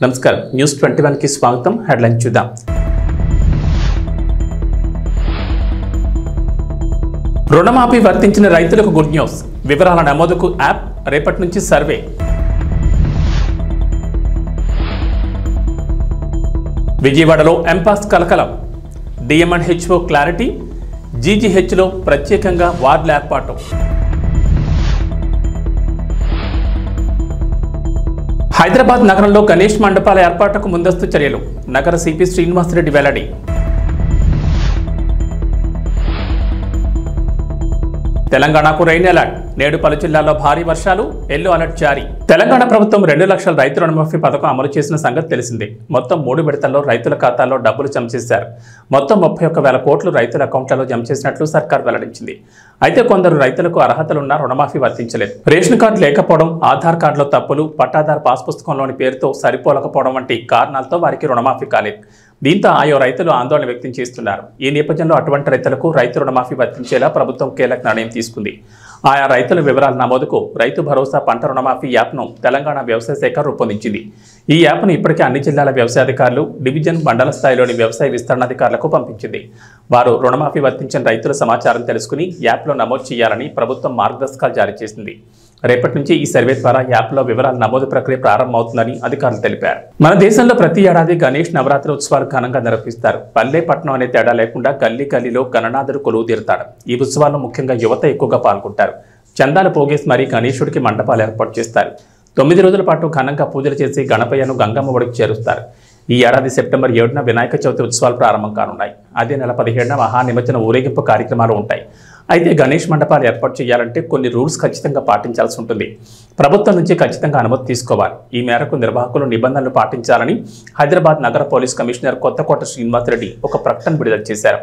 నమస్కారం న్యూస్ 21 కి స్వాగతం. హెడ్లైన్ చూద్దాం. రుణమాఫీ వర్తించిన రైతులకు గుడ్ న్యూస్. వివరాల నమోదుకు యాప్, రేపటి నుంచి సర్వే. విజయవాడలో ఎంపాస్ కలకలం. డిఎంఎన్హెచ్ఓ క్లారిటీ, జీజీహెచ్లో ప్రత్యేకంగా వార్డుల ఏర్పాటు. హైదరాబాద్ నగరంలో గణేష్ మండపాల ఏర్పాటుకు ముందస్తు చర్యలు. నగర సిపి శ్రీనివాసరెడ్డి వెల్లడి. తెలంగాణకు రెయిన్ అలర్ట్. నేడు పలు జిల్లాల్లో భారీ వర్షాలు, ఎల్లో అలర్ట్ జారీ. తెలంగాణ ప్రభుత్వం 2 లక్షల రైతు రుణమాఫీ పథకం అమలు చేసిన సంగతి తెలిసిందే. మొత్తం 3 విడతల్లో రైతుల ఖాతాల్లో డబ్బులు జమ చేశారు. మొత్తం 31,000 కోట్లు రైతుల అకౌంట్లలో జమ చేసినట్లు సర్కార్ వెల్లడించింది. అయితే కొందరు రైతులకు అర్హతలున్న రుణమాఫీ వర్తించలేదు. రేషన్ కార్డు లేకపోవడం, ఆధార్ కార్డులో తప్పులు, పట్టాదారు పాస్ పుస్తకంలోని పేరుతో సరిపోలకపోవడం వంటి కారణాలతో వారికి రుణమాఫీ కాలేదు. దీంతో ఆయా రైతులు ఆందోళన వ్యక్తం చేస్తున్నారు. ఈ నేపథ్యంలో అటువంటి రైతులకు రైతు రుణమాఫీ వర్తించేలా ప్రభుత్వం కీలక నిర్ణయం తీసుకుంది. ఆయా రైతుల వివరాల నమోదుకు రైతు భరోసా పంట రుణమాఫీ యాప్ను తెలంగాణ వ్యవసాయ శాఖ రూపొందించింది. ఈ యాప్ను ఇప్పటికే అన్ని జిల్లాల వ్యవసాయ అధికారులు, డివిజన్, మండల స్థాయిలోని వ్యవసాయ విస్తరణాధికారులకు పంపించింది. వారు రుణమాఫీ వర్తించిన రైతుల సమాచారం తెలుసుకుని యాప్లో నమోదు చేయాలని ప్రభుత్వం మార్గదర్శకాలు జారీ చేసింది. రేపటి నుంచి ఈ సర్వే ద్వారా యాప్లో వివరాల నమోదు ప్రక్రియ ప్రారంభమవుతుందని అధికారులు తెలిపారు. మన దేశంలో ప్రతి ఏడాది గణేష్ నవరాత్రి ఉత్సవాలు ఘనంగా నిర్వహిస్తారు. పల్లె పట్టణం అనే తేడా లేకుండా గల్లీ గల్లీలో గణనాథుడు కొలువు తీరుతాడు. ఈ ఉత్సవాల్లో ముఖ్యంగా యువత ఎక్కువగా పాల్గొంటారు. చందాలు పోగేసి మరీ గణేశుడికి మండపాలు ఏర్పాటు చేస్తారు. 9 రోజుల పాటు ఘనంగా పూజలు చేసి గణపయ్యను గంగమ్మ ఒడికి చేరుస్తారు. ఈ ఏడాది సెప్టెంబర్ 7న వినాయక చవితి ఉత్సవాలు ప్రారంభం కానున్నాయి. అదే నెల 17న మహానిమజ్జన ఊరేగింపు కార్యక్రమాలు ఉంటాయి. అయితే గణేష్ మండపాలు ఏర్పాటు చేయాలంటే కొన్ని రూల్స్ ఖచ్చితంగా పాటించాల్సి ఉంటుంది. ప్రభుత్వం నుంచి ఖచ్చితంగా అనుమతి తీసుకోవాలి. ఈ మేరకు నిర్వాహకులు నిబంధనలు పాటించాలని హైదరాబాద్ నగర పోలీస్ కమిషనర్ కొత్తకోట శ్రీనివాసరెడ్డి ఒక ప్రకటన విడుదల చేశారు.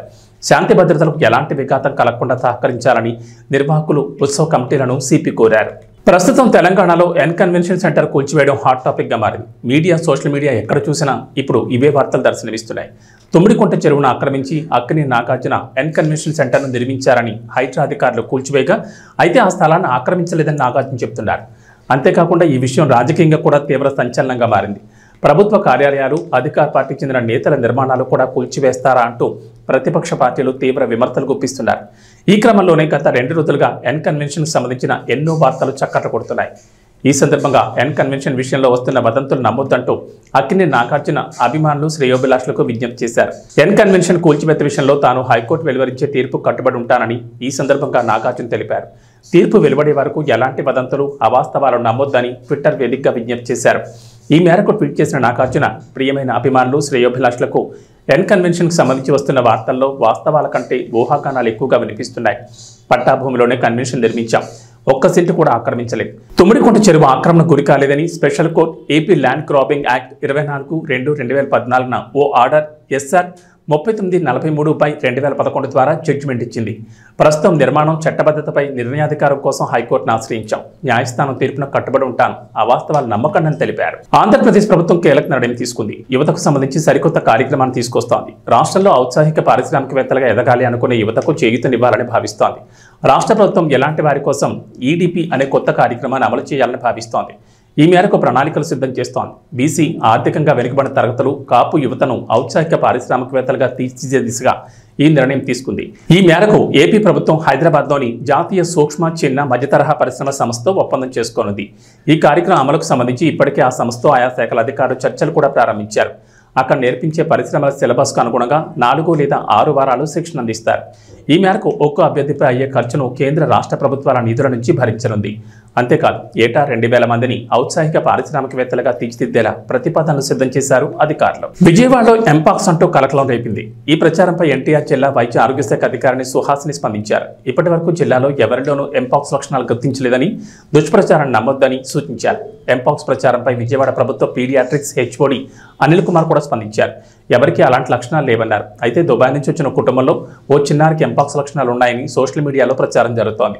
శాంతి భద్రతలకు ఎలాంటి విఘాతం కలగకుండా సహకరించాలని నిర్వాహకులు, ఉత్సవ కమిటీలను సిపి కోరారు. ప్రస్తుతం తెలంగాణలో ఎన్ కన్వెన్షన్ సెంటర్ కూల్చివేయడం హాట్ టాపిక్గా మారింది. మీడియా, సోషల్ మీడియా ఎక్కడ చూసినా ఇప్పుడు ఇవే వార్తలు దర్శనమిస్తున్నాయి. తుమ్మిడికుంట చెరువును ఆక్రమించి అక్కినేని నాగార్జున ఎన్ కన్వెన్షన్ సెంటర్ను నిర్మించారని హైడ్రా అధికారులు కూల్చివేయగా, అయితే ఆ స్థలాన్ని ఆక్రమించలేదని నాగార్జున చెబుతున్నారు. అంతేకాకుండా ఈ విషయం రాజకీయంగా కూడా తీవ్ర సంచలనంగా మారింది. ప్రభుత్వ కార్యాలయాలు, అధికార పార్టీకి చెందిన నేతల నిర్మాణాలు కూడా కూల్చివేస్తారా అంటూ ప్రతిపక్ష పార్టీలు తీవ్ర విమర్శలు గుప్పిస్తున్నారు. ఈ క్రమంలోనే గత 2 రోజులుగా ఎన్ కన్వెన్షన్కు సంబంధించిన ఎన్నో వార్తలు చక్కర్లు కొడుతున్నాయి. ఈ సందర్భంగా ఎన్ కన్వెన్షన్ విషయంలో వస్తున్న వదంతులు నమ్మొద్దంటూ అక్కినేని నాగార్జున అభిమానులు, శ్రేయోభిలాషులకు విజ్ఞప్తి చేశారు. ఎన్ కన్వెన్షన్ కూల్చివేత విషయంలో తాను హైకోర్టు వెలువరించే తీర్పు కట్టుబడి ఉంటానని ఈ సందర్భంగా నాగార్జున తెలిపారు. తీర్పు వెలువడే వరకు ఎలాంటి వదంతులు, అవాస్తవాలు నమ్మొద్దని ట్విట్టర్ వేదికగా విజ్ఞప్తి చేశారు. ఈ మేరకు ట్వీట్ చేసిన నాగార్జున, ప్రియమైన అభిమానులు, శ్రేయోభిలాషులకు ఎన్ కన్వెన్షన్కు సంబంధించి వస్తున్న వార్తల్లో వాస్తవాల కంటే ఊహాగానాలు ఎక్కువగా వినిపిస్తున్నాయి. పట్టాభూమిలోనే కన్వెన్షన్ నిర్మించాం, ఒక్క సెంటు కూడా ఆక్రమించలేదు. తుమ్మిడికుంట చెరువు ఆక్రమణ గురి కాలేదని special court AP land grabbing act 24/2/2014న ఓ ఆర్డర్ SR 3943/2011 ద్వారా జడ్జిమెంట్ ఇచ్చింది. ప్రస్తుతం నిర్మాణం, చట్టబద్ధతపై నిర్ణయాధికారం కోసం హైకోర్టును ఆశ్రయించాం. న్యాయస్థానం తీర్పును కట్టుబడి ఉంటాను, అవాస్తవాలు నమ్మకండి తెలిపారు. ఆంధ్రప్రదేశ్ ప్రభుత్వం కీలక నిర్ణయం తీసుకుంది. యువతకు సంబంధించి సరికొత్త కార్యక్రమాన్ని తీసుకొస్తోంది. రాష్ట్రంలో ఔత్సాహిక పారిశ్రామికవేత్తలుగా ఎదగాలి అనుకునే యువతకు చేయూతనివ్వాలని భావిస్తోంది. రాష్ట్ర ప్రభుత్వం ఎలాంటి వారి కోసం EDP అనే కొత్త కార్యక్రమాన్ని అమలు చేయాలని భావిస్తోంది. ఈ మేరకు ప్రణాళికలు సిద్ధం చేస్తోంది. బీసీ, ఆర్థికంగా వెనుకబడిన తరగతులు, కాపు యువతను ఔత్సాహిక పారిశ్రామికవేత్తలుగా తీర్చిదిద్దే దిశగా ఈ నిర్ణయం తీసుకుంది. ఈ మేరకు ఏపీ ప్రభుత్వం హైదరాబాద్లోని జాతీయ సూక్ష్మ, చిన్న, మధ్యతరహా పరిశ్రమ సంస్థతో ఒప్పందం చేసుకోనుంది. ఈ కార్యక్రమం అమలుకు సంబంధించి ఇప్పటికే ఆ సంస్థతో ఆయా శాఖల అధికారులు చర్చలు కూడా ప్రారంభించారు. అక్కడ నేర్పించే పరిశ్రమల సిలబస్కు అనుగుణంగా 4 లేదా 6 వారాలు శిక్షణ అందిస్తారు. ఈ మేరకు ఒక్కో అభ్యర్థిపై అయ్యే ఖర్చును కేంద్ర, రాష్ట్ర ప్రభుత్వాల నిధుల నుంచి భరించనుంది. అంతేకాదు ఏటా 2,000 మందిని ఔత్సాహిక పారిశ్రామికవేత్తలుగా తీర్చిదిద్దేలా ప్రతిపాదనలు సిద్ధం చేశారు అధికారులు. విజయవాడలో ఎంపాక్స్ అంటూ కలకలం రేపింది. ఈ ప్రచారంపై ఎన్టీఆర్ జిల్లా వైద్య ఆరోగ్య శాఖ అధికారిని సుహాసిని స్పందించారు. ఇప్పటి వరకు జిల్లాలో ఎవరిలోనూ ఎంపాక్స్ లక్షణాలు గుర్తించలేదని, దుష్ప్రచారాన్ని నమ్మొద్దని సూచించారు. ఎంపాక్స్ ప్రచారంపై విజయవాడ ప్రభుత్వ పీడియాట్రిక్స్ HOD అనిల్ కుమార్ కూడా స్పందించారు. ఎవరికి అలాంటి లక్షణాలు లేవన్నారు. అయితే దుబాయ్ నుంచి వచ్చిన కుటుంబంలో ఓ చిన్నారికి ఎంపాక్స్ లక్షణాలు ఉన్నాయని సోషల్ మీడియాలో ప్రచారం జరుగుతోంది.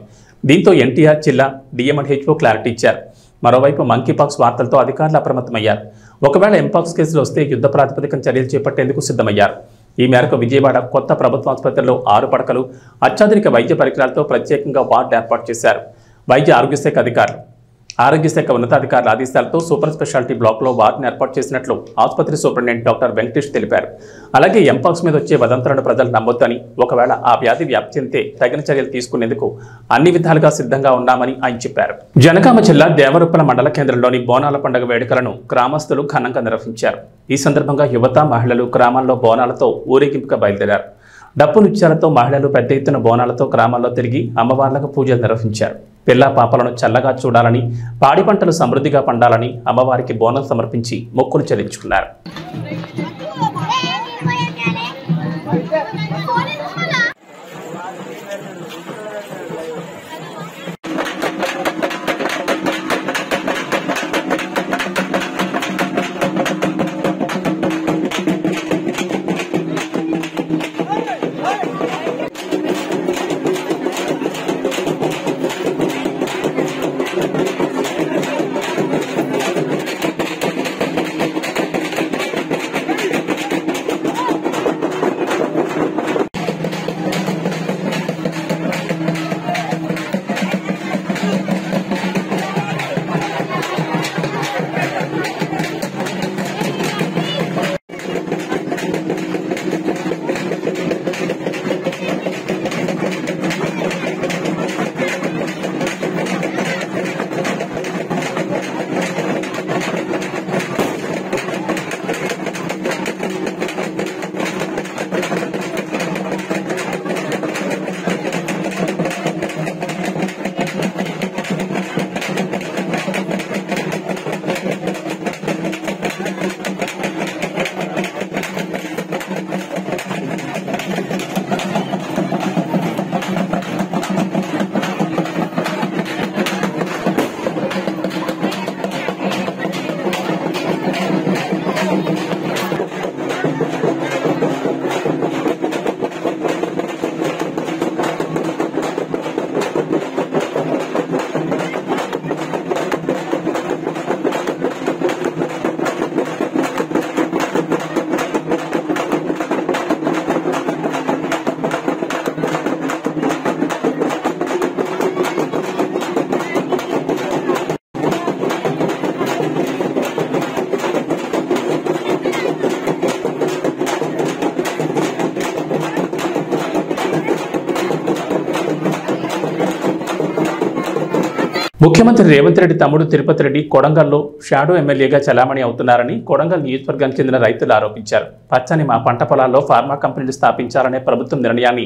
దీంతో ఎన్టీఆర్ జిల్లా DMNHO క్లారిటీ ఇచ్చారు. మరోవైపు మంకీపాక్స్ వార్తలతో అధికారులు అప్రమత్తమయ్యారు. ఒకవేళ ఎంపాక్స్ కేసులు వస్తే యుద్ధ ప్రాతిపదికన చర్యలు చేపట్టేందుకు సిద్ధమయ్యారు. ఈ మేరకు విజయవాడ కొత్త ప్రభుత్వ ఆసుపత్రిలో 6 పడకలు, అత్యాధునిక వైద్య పరికరాలతో ప్రత్యేకంగా వార్డు ఏర్పాటు చేశారు వైద్య ఆరోగ్య శాఖ అధికారులు. ఆరోగ్య శాఖ ఉన్నతాధికారుల ఆదేశాలతో సూపర్ స్పెషాలిటీ బ్లాక్లో వార్డును ఏర్పాటు చేసినట్లు ఆసుపత్రి సూపరింటెండెంట్ డాక్టర్ వెంకటేష్ తెలిపారు. అలాగే ఎంపాక్స్ మీద వచ్చే వదంతులను ప్రజలు నమ్మొద్దని, ఒకవేళ ఆ వ్యాధి వ్యాప్తి చెందితే తగిన చర్యలు తీసుకునేందుకు అన్ని విధాలుగా సిద్ధంగా ఉన్నామని ఆయన చెప్పారు. జనగామ జిల్లా దేవరుప్పల మండల కేంద్రంలోని బోనాల పండుగ వేడుకలను గ్రామస్తులు ఘనంగా నిర్వహించారు. ఈ సందర్భంగా యువత, మహిళలు గ్రామాల్లో బోనాలతో ఊరేగింపుగా బయలుదేరారు. డప్పు నృత్యాలతో మహిళలు పెద్ద ఎత్తున బోనాలతో గ్రామాల్లో తిరిగి అమ్మవార్లకు పూజలు నిర్వహించారు. పిల్ల పాపలను చల్లగా చూడాలని, పాడి పంటలు సమృద్ధిగా పండాలని అమ్మవారికి బోనం సమర్పించి మొక్కులు చెల్లించుకున్నారు. ముఖ్యమంత్రి రేవంత్ రెడ్డి తమ్ముడు తిరుపతి రెడ్డి కొడంగల్లో షాడో ఎమ్మెల్యేగా చలామణి అవుతున్నారని కొడంగల్ నియోజకవర్గానికి చెందిన రైతులు ఆరోపించారు. పచ్చని మా పంట పొలాల్లో ఫార్మా కంపెనీలు స్థాపించాలనే ప్రభుత్వం నిర్ణయాన్ని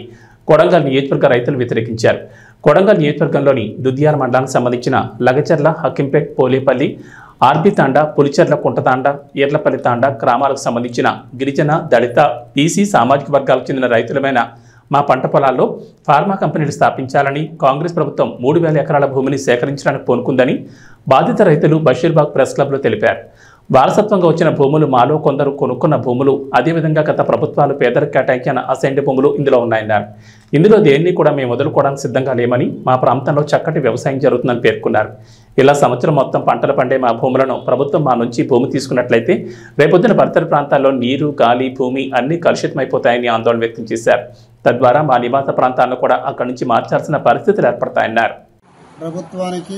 కొడంగల్ నియోజకవర్గ రైతులు వ్యతిరేకించారు. కొడంగల్ నియోజకవర్గంలోని దుద్యాల మండలానికి సంబంధించిన లగచర్ల, హక్కింపేట్, పోలేపల్లి, ఆర్బి తాండా, పులిచెర్ల కుంటతాండా, ఈర్లపల్లి తాండా గ్రామాలకు సంబంధించిన గిరిజన, దళిత, బీసీ సామాజిక వర్గాలకు చెందిన రైతులమైన మా పంట పొలాల్లో ఫార్మా కంపెనీలు స్థాపించాలని కాంగ్రెస్ ప్రభుత్వం 3000 ఎకరాల భూమిని సేకరించడానికి పూనుకుందని బాధిత రైతులు బషీర్బాగ్ ప్రెస్ క్లబ్లో తెలిపారు. వారసత్వంగా వచ్చిన భూములు మాలో కొందరు కొనుక్కున్న భూములు, అదేవిధంగా గత ప్రభుత్వాలు పేదలకు కేటాయించిన అసైన్డ్ భూములు ఇందులో ఉన్నాయన్నారు. ఇందులో దేన్ని కూడా మేము వదులుకోవడానికి సిద్ధంగా లేమని, మా ప్రాంతంలో చక్కటి వ్యవసాయం జరుగుతుందని పేర్కొన్నారు. ఇలా సంవత్సరం మొత్తం పంటలు పండే మా భూములను ప్రభుత్వం మా నుంచి భూమి తీసుకున్నట్లయితే రేపొద్దున పరిసర ప్రాంతాల్లో నీరు, గాలి, భూమి అన్ని కలుషితమైపోతాయని ఆందోళన వ్యక్తం చేశారు. తద్వారా మా నివాస ప్రాంతాలను కూడా అక్కడి నుంచి మార్చాల్సిన పరిస్థితులు ఏర్పడతాయన్నారు. ప్రభుత్వానికి,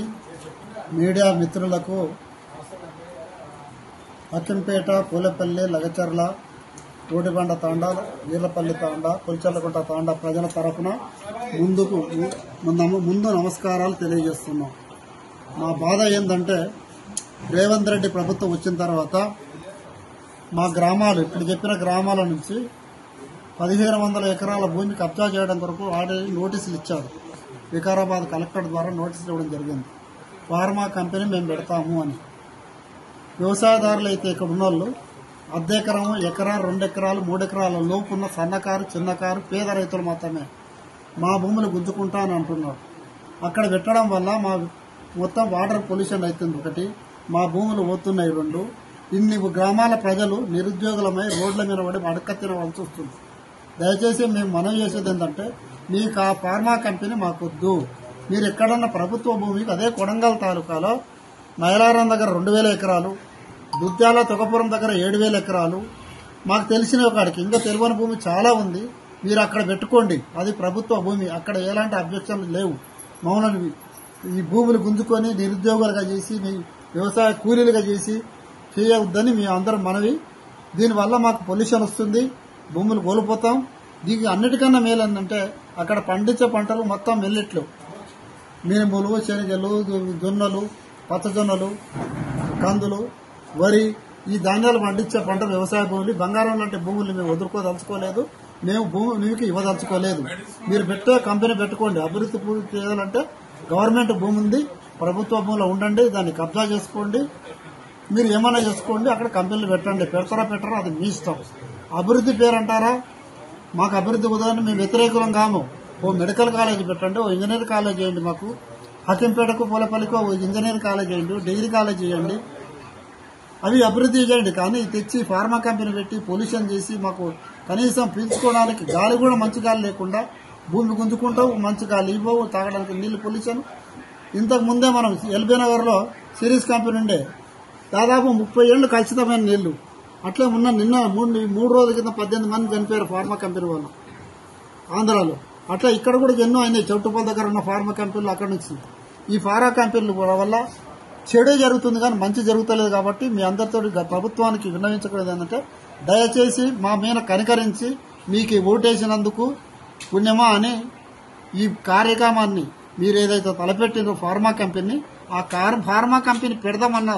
మీడియా మిత్రులకు అక్కింపేట, పూలపల్లి, లగచర్ల, కోటిబండ తాండా, ఈర్లపల్లి తాండా, పులిచెర్లకుంట తాండా ప్రజల తరఫున ముందు నమస్కారాలు తెలియజేస్తున్నాం. మా బాధ ఏంటంటే రేవంత్ రెడ్డి ప్రభుత్వం వచ్చిన తర్వాత మా గ్రామాలు, ఇప్పుడు చెప్పిన గ్రామాల నుంచి 1500 ఎకరాల భూమి కబ్జా చేయడం కొరకు ఆల్రెడీ నోటీసులు ఇచ్చారు. వికారాబాద్ కలెక్టర్ ద్వారా నోటీసులు ఇవ్వడం జరిగింది. ఫార్మా కంపెనీ మేము పెడతాము అని. వ్యవసాయదారులు అయితే ఇక్కడ ఉన్నోళ్ళు అద్దెకరము, ఎకరా, 2 ఎకరాలు, 3 ఎకరాల లోపు ఉన్న సన్నకారు, చిన్నకారు, పేద రైతులు మాత్రమే మా భూములు గుంజుకుంటా అని అంటున్నారు. అక్కడ పెట్టడం వల్ల మా మొత్తం వాటర్ పొల్యూషన్ అవుతుంది ఒకటి, మా భూములు పోతున్నాయి 2. ఇన్ని గ్రామాల ప్రజలు నిరుద్యోగులమై రోడ్ల మీద పడి అడక్క తినవలసి వస్తుంది. దయచేసి మేము మనవి చేసేది ఏంటంటే, మీకు ఆ ఫార్మా కంపెనీ మాకొద్దు. మీరు ఎక్కడన్నా ప్రభుత్వ భూమికి, అదే కొడంగల్ తాలూకాలో మైలారం దగ్గర 2000 ఎకరాలు, దుద్యాల, తొగపురం దగ్గర 7000 ఎకరాలు, మాకు తెలిసిన ఒకడికి ఇంకా తెలియని భూమి చాలా ఉంది. మీరు అక్కడ పెట్టుకోండి, అది ప్రభుత్వ భూమి, అక్కడ ఎలాంటి అబ్జెక్షన్లు లేవు, మౌనవి. ఈ భూములు గుంజుకొని నిరుద్యోగులుగా చేసి మీ వ్యవసాయ కూలీలుగా చేసి చేయవద్దని మీ అందరం మనవి. దీనివల్ల మాకు పొల్యూషన్ వస్తుంది, భూములు కోల్పోతాం. దీనికి అన్నిటికన్నా మేలు ఏంటంటే అక్కడ పండించే పంటలు మొత్తం మిల్లెట్లు, మినుములు, శనగలు, జొన్నలు, పచ్చజొన్నలు, కందులు, వరి, ఈ ధాన్యాలు పండించే పంట వ్యవసాయ భూములు. బంగారం లాంటి భూములు మేము వదులుకోదలుచుకోలేదు, మేము భూమికి ఇవ్వదలుచుకోలేదు. మీరు పెట్టే కంపెనీ పెట్టుకోండి. అభివృద్ధి పూర్తి చేయాలంటే గవర్నమెంట్ భూమి ఉంది, ప్రభుత్వ భూమిలో ఉండండి, దాన్ని కబ్జా చేసుకోండి, మీరు ఏమైనా చేసుకోండి, అక్కడ కంపెనీలు పెట్టండి. పెడతారా పెట్టారా అది మీ ఇష్టం. అభివృద్ధి పేరంటారా, మాకు అభివృద్ధి ఉదాహరణ మేము వ్యతిరేకులం కాము. ఓ మెడికల్ కాలేజ్ పెట్టండి, ఓ ఇంజనీర్ కాలేజ్ చేయండి, మాకు హకింపేటకు పూలపల్లికో ఓ ఇంజనీర్ కాలేజ్ చేయండి, డిగ్రీ కాలేజ్ చేయండి, అవి అభివృద్ధి చేయండి. కానీ తెచ్చి ఫార్మా కంపెనీ పెట్టి పొల్యూషన్ చేసి మాకు కనీసం పీల్చుకోవడానికి గాలి కూడా మంచి గాలి లేకుండా భూమి గుంజుకుంటావు, మంచి గాలి ఇవ్వవు, తాగడానికి నీళ్లు పొల్యూషన్. ఇంతకు ముందే మనం ఎల్బీ నగర్లో సిరీస్ కంపెనీ ఉండే, దాదాపు 30 ఏళ్లు కలుషితమైన నీళ్లు. అట్లే నిన్న 3 రోజుల కింద 18 మంది చనిపోయారు ఫార్మా కంపెనీ వాళ్ళు ఆంధ్రాలో. అట్లా ఇక్కడ కూడా ఎన్నో అయినాయి చౌటుపల్ దగ్గర ఉన్న ఫార్మా కంపెనీలు. అక్కడ నుంచి ఈ ఫార్మా కంపెనీలు వల్ల చెడే జరుగుతుంది కానీ మంచి జరుగుతలేదు. కాబట్టి మీ అందరితో ప్రభుత్వానికి విన్నవించకూడదు ఏంటంటే దయచేసి మా మీద కనికరించి మీకు ఓటేసినందుకు పుణ్యమా అని ఈ కార్యక్రమాన్ని మీరు ఏదైతే తలపెట్టినో ఫార్మా కంపెనీ, ఆ ఫార్మా కంపెనీ పెడదామన్న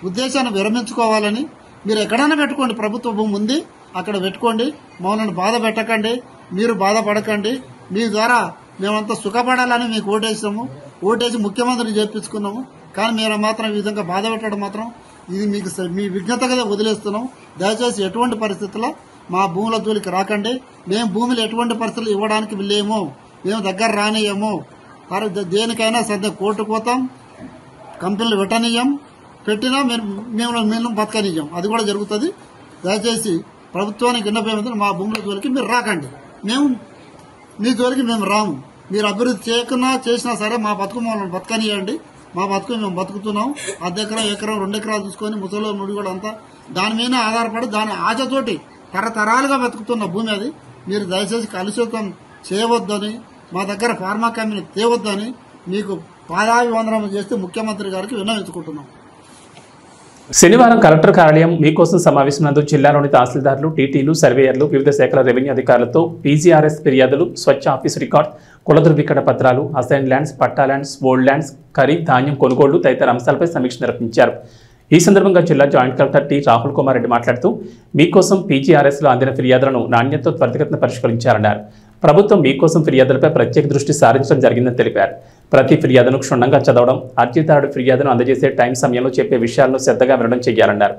ఉద్దేశాన్ని విరమించుకోవాలని. మీరు ఎక్కడైనా పెట్టుకోండి, ప్రభుత్వ భూమి ఉంది అక్కడ పెట్టుకోండి, మమ్మల్ని బాధ పెట్టకండి, మీరు బాధపడకండి. మీ ద్వారా మేమంతా సుఖపడాలని మీకు ఓటేసాము, ఓటేసి ముఖ్యమంత్రిని చేర్పించుకున్నాము. కానీ మీరు మాత్రం ఈ విధంగా బాధ పెట్టడం మాత్రం ఇది మీకు మీ విజ్ఞతగా వదిలేస్తున్నాం. దయచేసి ఎటువంటి పరిస్థితుల్లో మా భూముల జోలికి రాకండి. మేము భూములు ఎటువంటి పరిస్థితులు ఇవ్వడానికి లేము, మేము దగ్గర రానియము. దేనికైనా సద్య కోర్టు పోతాం, కంపెనీలు పెట్టనియ్యం, పెట్టినా మేము బతకనియ్యం, అది కూడా జరుగుతుంది. దయచేసి ప్రభుత్వానికి విన్నపం, మా భూముల జోలికి మీరు రాకండి, మేము మీ జోలికి మేము రాము. మీరు అభివృద్ధి చేయకున్నా చేసినా సరే మా బతుకు మమ్మల్ని బతకనియండి, మా బతుకు మేము బతుకుతున్నాం. ఎకరం 2 ఎకరాలు చూసుకొని ముసలో నుడి కూడా అంతా దాని మీద ఆధారపడి దాని ఆశతోటి తరతరాలుగా బతుకుతున్న భూమి అది. మీరు దయచేసి కలుషితం చేయవద్దని, మా దగ్గర ఫార్మా కంపెనీ తేవద్దని మీకు పాదాభివందనం చేస్తే ముఖ్యమంత్రి గారికి విన్నవించుకుంటున్నాం. శనివారం కలెక్టర్ కార్యాలయం మీకోసం సమావేశం నందు జిల్లాలోని తహసీల్దార్లు, టీటీలు, సర్వేయర్లు, వివిధ శాఖల రెవెన్యూ అధికారులతో పీజీఆర్ఎస్ ఫిర్యాదులు, స్వచ్ఛ ఆఫీస్ రికార్డ్, కుల ధృవీకరణ పత్రాలు, అసైన్ ల్యాండ్స్, పట్టా ల్యాండ్స్, ఓల్డ్ ల్యాండ్స్, ఖరీఫ్ ధాన్యం కొనుగోళ్లు తదితర అంశాలపై సమీక్ష నిర్వహించారు. ఈ సందర్భంగా జిల్లా joint collector T Rahul Kumar Reddy మాట్లాడుతూ మీకోసం పీజీఆర్ఎస్లో అందిన ఫిర్యాదులను నాణ్యతతో త్వరితగతిన పరిష్కరించారన్నారు. ప్రభుత్వం మీకోసం ఫిర్యాదులపై ప్రత్యేక దృష్టి సారించడం జరిగిందని తెలిపారు. ప్రతి ఫిర్యాదును క్షుణ్ణంగా చదవడం, అర్జీదారుడు ఫిర్యాదును అందజేసే టైం సమయంలో చెప్పే విషయాలను శ్రద్ధగా వినడం చేయాలన్నారు.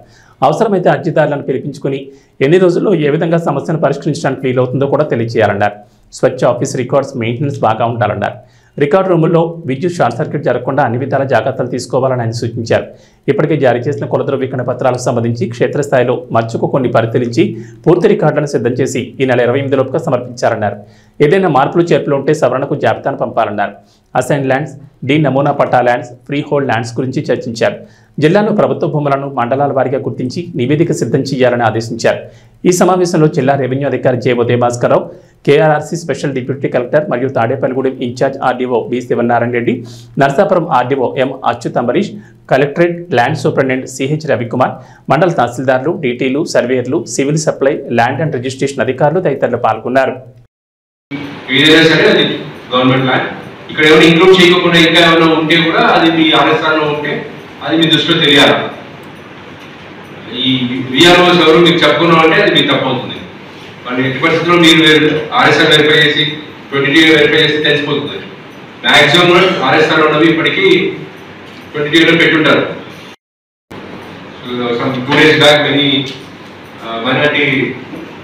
అవసరమైతే అర్జీదారులను పిలిపించుకుని ఎన్ని రోజుల్లో ఏ విధంగా సమస్యను పరిష్కరించడానికి వీలవుతుందో కూడా తెలియజేయాలన్నారు. స్వచ్ఛ ఆఫీస్ రికార్డ్స్ మెయింటెనెన్స్ బాగా ఉండాలన్నారు. రికార్డు రూముల్లో విద్యుత్ షార్ట్ సర్క్యూట్ జరగకుండా అన్ని విధాల జాగ్రత్తలు తీసుకోవాలని ఆయన సూచించారు. ఇప్పటికే జారీ చేసిన కుల ధృవీకరణ పత్రాలకు సంబంధించి క్షేత్రస్థాయిలో మచ్చుకు కొన్ని పరిశీలించి పూర్తి రికార్డులను సిద్ధం చేసి ఈ నెల 28 లోపుగా సమర్పించారన్నారు. ఏదైనా మార్పులు చేర్పులు ఉంటే సవరణకు జాబితాను పంపాలన్నారు. అసైన్ ల్యాండ్స్, డి నమూనా పట్టా ల్యాండ్స్, ఫ్రీ హోల్డ్ ల్యాండ్స్ గురించి చర్చించారు. జిల్లాలో ప్రభుత్వ భూములను మండలాల వారీగా గుర్తించి నివేదిక సిద్ధం చేయాలని ఆదేశించారు. ఈ సమావేశంలో జిల్లా రెవెన్యూ అధికారి J Udayabhaskararao, KRRC special deputy collector మరియు Tadepalligudem in charge RDO B Sivanarayana Reddy, Narsapuram RDO M Achyut Ambarish, collectorate land superintendent CH Ravikumar, mandal తహసీల్దార్లు, డీటీలు, సర్వేయర్లు, civil supply, land and registration అధికారులు తదితరులు పాల్గొన్నారు. ఇక్కడ ఏమైనా ఇంక్లూడ్ చేయకుండా ఇంకా ఏమైనా ఉంటే కూడా అది మీ ఆర్ఎస్ఆర్లో ఉంటే అది మీ దృష్టిలో తెలియాలి. ఈ విఆర్ఓస్ ఎవరు మీకు చెప్పుకున్నాం అంటే అది మీకు తప్పవుతుంది. మరి ఎట్టి పరిస్థితుల్లో మీరు ఆర్ఎస్ఆర్ వెరిఫై చేసి 22 వెరిఫై చేసి తెలిసిపోతుంది. మ్యాక్సిమం ఆర్ఎస్ఆర్ ఉన్నవి ఇప్పటికీ 22లో పెట్టుంటారు. 2 days back many minority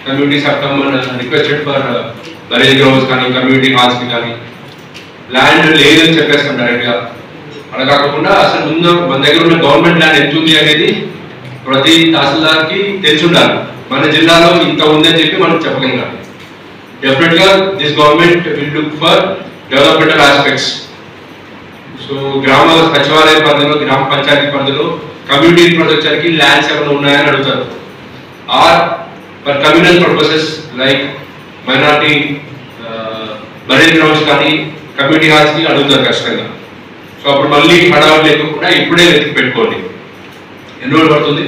communities have come and requested for marriage grounds కానీ కమ్యూనిటీ హాల్స్ కానీ ల్యాండ్ లేదని చెప్పేస్తాం డైరెక్ట్గా. అలా కాకుండా అసలు ముందు మన దగ్గర ఉన్న గవర్నమెంట్ ల్యాండ్ ఎంత ఉంది అనేది ప్రతి తహసీల్దార్కి తెలిసి ఉండాలి. మన జిల్లాలో ఇంత ఉందని చెప్పి మనం చెప్పగలిగాం. డెఫినెట్గా this government will look for developmental aspects. So గ్రామ సచివాలయ పరిధిలో, గ్రామ పంచాయతీ పరిధిలో కమ్యూనిటీ ఇన్ఫ్రాస్ట్రక్చర్కి ల్యాండ్స్ ఏమైనా ఉన్నాయని అడుగుతారు. Or for communal purposes like minority burial grounds కానీ కమ్యూనిటీ హాల్స్కి అడుగుతారు ఖచ్చితంగా. సో అప్పుడు మళ్ళీ హడావుడు లేకుండా ఇప్పుడే వెతికి పెట్టుకోండి. ఎన్ని రోజులు పడుతుంది?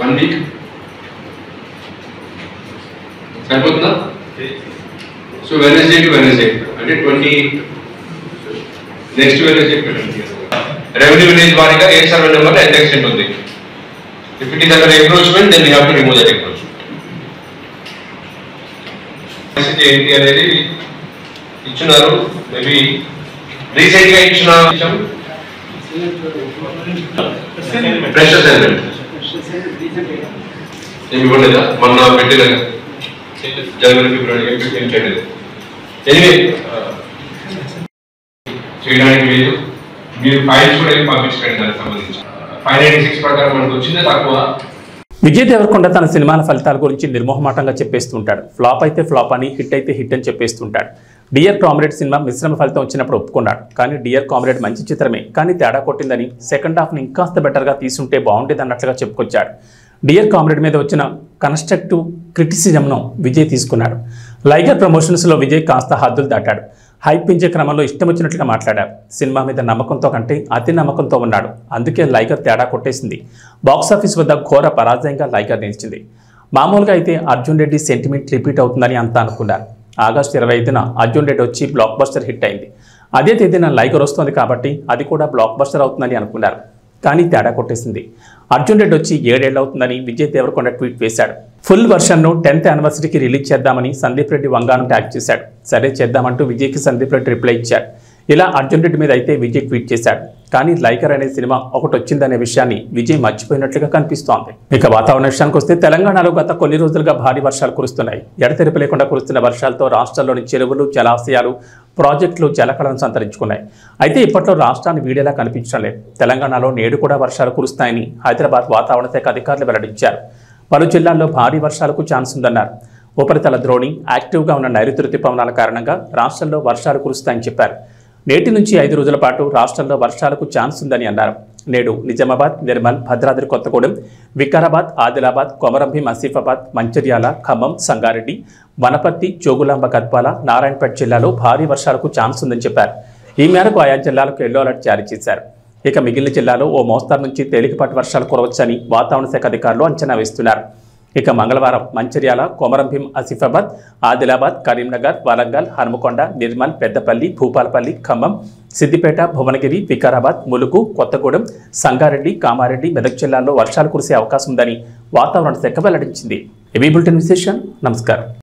1 వీక్ సరిపోతుందా? సో వెనస్డే టు వెనస్డే అంటే 20 నెక్స్ట్ వెనస్డే రెవెన్యూ విలేజ్ వారీగా ఏ సర్వే నెంబర్ ఎంత ఎక్స్టెంట్ ఉంది. If it is under encroachment, then we have to remove that encroachment. ఏంటి అనేది ఇచ్చినారు. మేబీ రీసెంట్ గా ఇచ్చిన ఫ్రెష్ అసైన్మెంట్ ఏమి ఇవ్వలేదా? మొన్న పెట్టిన జనవరి ఫిబ్రవరి ఏం చేయలేదు. ఎనివే చేయడానికి లేదు. మీరు ఫైల్స్ కూడా ఏమి పంపించండి దానికి సంబంధించి. 596 ప్రకారం మనకు వచ్చిందే తక్కువ. విజయ్ దేవరకొండ తన సినిమాల ఫలితాల గురించి నిర్మోహమాటంగా చెప్పేస్తుంటాడు. ఫ్లాప్ అయితే ఫ్లాప్ అని, హిట్ అయితే హిట్ అని చెప్పేస్తుంటాడు. డియర్ కామ్రేడ్ సినిమా మిశ్రమ ఫలితం వచ్చినప్పుడు ఒప్పుకున్నాడు. కానీ డియర్ కామ్రేడ్ మంచి చిత్రమే, కానీ తేడా కొట్టిందని సెకండ్ హాఫ్ని ఇంకాస్త బెటర్గా తీసుంటే బాగుండేది అన్నట్లుగా చెప్పుకొచ్చాడు. డియర్ కామ్రేడ్ మీద వచ్చిన కన్స్ట్రక్టివ్ క్రిటిసిజంను విజయ్ తీసుకున్నాడు. లైగర్ ప్రమోషన్స్లో విజయ్ కాస్త హద్దులు దాటాడు. హైప్ పెంచే క్రమంలో ఇష్టం వచ్చినట్లుగా మాట్లాడాడు. సినిమా మీద నమ్మకంతో కంటే అతి నమ్మకంతో ఉన్నాడు. అందుకే లైగర్ తేడా కొట్టేసింది. బాక్సాఫీస్ వద్ద ఘోర పరాజయంగా లైగర్ నిలిచింది. మామూలుగా అయితే అర్జున్ రెడ్డి సెంటిమెంట్ రిపీట్ అవుతుందని అంతా అనుకున్నారు. ఆగస్టు 25న అర్జున్ రెడ్డి వచ్చి బ్లాక్ బస్టర్ హిట్ అయింది. అదే తేదీన లైగర్ వస్తుంది కాబట్టి అది కూడా బ్లాక్ బస్టర్ అవుతుందని అనుకున్నారు. కానీ తేడా కొట్టేసింది. అర్జున్ రెడ్డి వచ్చి 7 ఏళ్ళు అవుతుందని విజయ్ దేవరకొండ ట్వీట్ వేశాడు. ఫుల్ వర్షన్ను 10th యానివర్సరీకి రిలీజ్ చేద్దామని సందీప్ రెడ్డి వంగాను ట్యాగ్ చేశాడు. సరే చేద్దామంటూ విజయ్కి సందీప్ రెడ్డి రిప్లై ఇచ్చాడు. ఇలా అర్జున్ రెడ్డి మీద అయితే విజయ్ ట్వీట్ చేశాడు. కానీ లైగర్ అనే సినిమా ఒకటి వచ్చిందనే విషయాన్ని విజయ్ మర్చిపోయినట్లుగా కనిపిస్తోంది. ఇక వాతావరణ విషయానికి వస్తే తెలంగాణలో గత కొన్ని రోజులుగా భారీ వర్షాలు కురుస్తున్నాయి. ఎడతెరిపి లేకుండా కురుస్తున్న వర్షాలతో రాష్ట్రంలోని చెరువులు, జలాశయాలు, ప్రాజెక్టులు జలకళను సంతరించుకున్నాయి. అయితే ఇప్పట్లో రాష్ట్రాన్ని వీడేలా కనిపించడం లేదు. తెలంగాణలో నేడు కూడా వర్షాలు కురుస్తాయని హైదరాబాద్ వాతావరణ శాఖ అధికారులు వెల్లడించారు. పలు జిల్లాల్లో భారీ వర్షాలకు ఛాన్స్ ఉందన్నారు. ఉపరితల ద్రోణి, యాక్టివ్గా ఉన్న నైరుతి రుతుపవనాల కారణంగా రాష్ట్రంలో వర్షాలు కురుస్తాయని చెప్పారు. నేటి నుంచి 5 రోజుల పాటు రాష్ట్రంలో వర్షాలకు ఛాన్స్ ఉందని అన్నారు. నేడు నిజామాబాద్, నిర్మల్, భద్రాద్రి కొత్తగూడెం, వికారాబాద్, ఆదిలాబాద్, కొమరంభీం, ఆసిఫాబాద్, మంచిర్యాల, ఖమ్మం, సంగారెడ్డి, వనపర్తి, జోగులాంబ, గద్వాల, నారాయణపేట జిల్లాలో భారీ వర్షాలకు ఛాన్స్ ఉందని చెప్పారు. ఈ మేరకు ఆయా జిల్లాలకు ఎల్లో అలర్ట్ జారీ చేశారు. ఇక మిగిలిన జిల్లాలో ఓ మోస్తరు నుంచి తేలికపాటి వర్షాలు కురవచ్చని వాతావరణ శాఖ అధికారులు అంచనా వేస్తున్నారు. ఇక మంగళవారం మంచిర్యాల, కొమరంభీం, ఆసిఫాబాద్, ఆదిలాబాద్, కరీంనగర్, వరంగల్, హనుమకొండ, నిర్మల్, పెద్దపల్లి, భూపాలపల్లి, ఖమ్మం, సిద్దిపేట, భువనగిరి, వికారాబాద్, ములుగు, కొత్తగూడెం, సంగారెడ్డి, కామారెడ్డి, మెదక్ జిల్లాల్లో వర్షాలు కురిసే అవకాశం ఉందని వాతావరణ శాఖ వెల్లడించింది. ఇవి బులెటిన్ విశేషాలు. నమస్కారం.